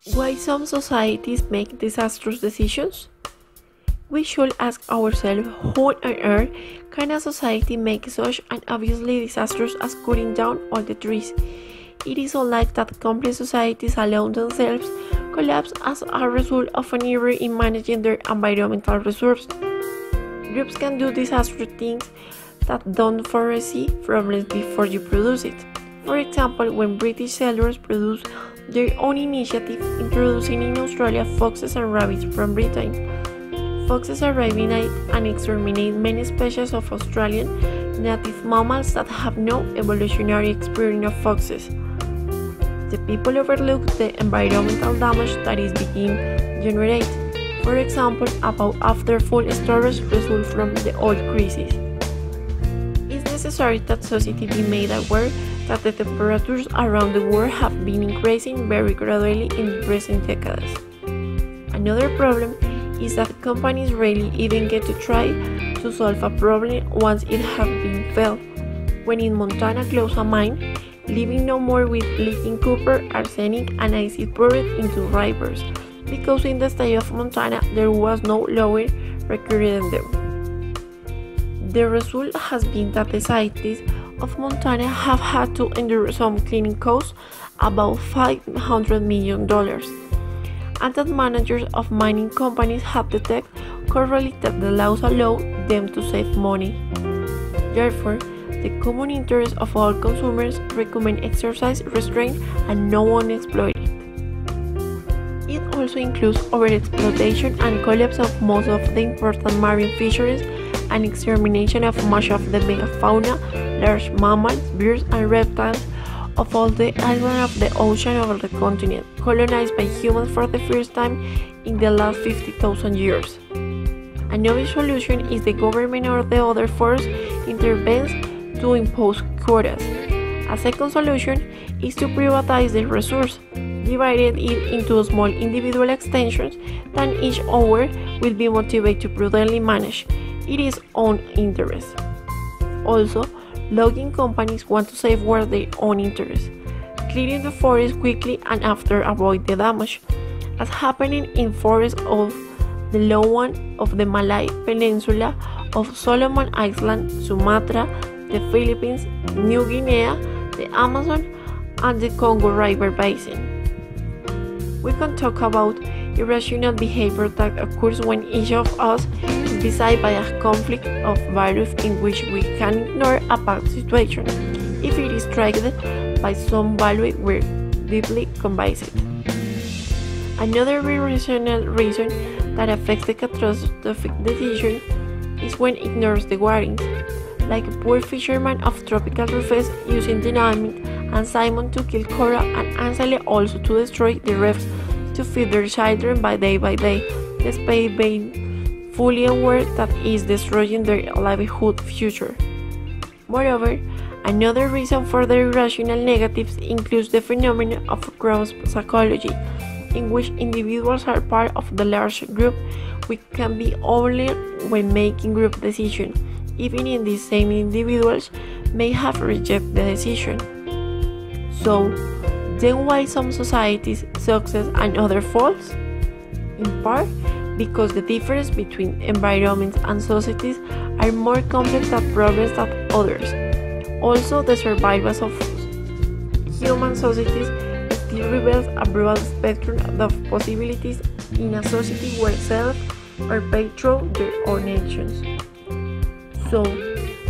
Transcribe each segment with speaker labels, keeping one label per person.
Speaker 1: Why some societies make disastrous decisions? We should ask ourselves how on earth can a society make such an obviously disastrous as cutting down all the trees? It is unlikely that complete societies allow themselves collapse as a result of an error in managing their environmental resources. Groups can do disastrous things that don't foresee problems before you produce it. For example, when British settlers produced their own initiative introducing in Australia foxes and rabbits from Britain. Foxes arriving and exterminate many species of Australian native mammals that have no evolutionary experience of foxes. The people overlook the environmental damage that is being generated. For example, about after food storage results from the oil crisis. It's necessary that society be made aware that the temperatures around the world have been increasing very gradually in recent decades. Another problem is that companies rarely even get to try to solve a problem once it has been failed. When in Montana closed a mine, leaving no more with leaking copper, arsenic, and acid poured into rivers, because in the state of Montana there was no law regulating them. The result has been that the scientists of Montana have had to endure some cleaning costs, about $500 million, and that managers of mining companies have detected correctly that the laws allow them to save money. Therefore, the common interest of all consumers recommend exercise restraint and no one exploit it. It also includes overexploitation and collapse of most of the important marine fisheries and extermination of much of the megafauna, large mammals, birds, and reptiles of all the islands of the ocean over the continent, colonized by humans for the first time in the last 50,000 years. Another solution is the government or the other force intervenes to impose quotas. A second solution is to privatize the resource, divided it into small individual extensions that each owner will be motivated to prudently manage its own interests. Also, logging companies want to safeguard their own interests, clearing the forest quickly and after avoid the damage, as happening in forests of the low one of the Malay Peninsula, of Solomon Island, Sumatra, the Philippines, New Guinea, the Amazon, and the Congo River Basin. We can talk about irrational behavior that occurs when each of us is beset by a conflict of values in which we can ignore a bad situation if it is triggered by some value we're deeply convinced. Another irrational reason that affects the catastrophic decision is when it ignores the warnings, like a poor fisherman of tropical reefs using dynamite and salmon to kill coral and annually also to destroy the reefs to feed their children by day, despite being fully aware that it is destroying their livelihood future. Moreover, another reason for the irrational negatives includes the phenomenon of ground psychology, in which individuals are part of the large group, which can be only when making group decisions, even if these same individuals may have rejected the decision. So, then why some societies success and others falls? In part, because the difference between environments and societies are more complex than problems than others. Also, the survival of human societies still reveals a broad spectrum of possibilities in a society where self are paid through their own actions. So,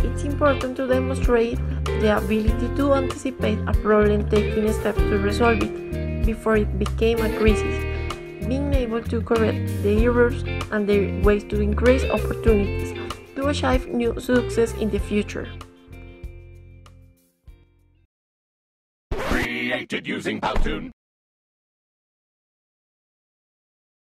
Speaker 1: it's important to demonstrate the ability to anticipate a problem, taking steps to resolve it before it became a crisis, being able to correct the errors and the ways to increase opportunities to achieve new success in the future.
Speaker 2: Created using Powtoon.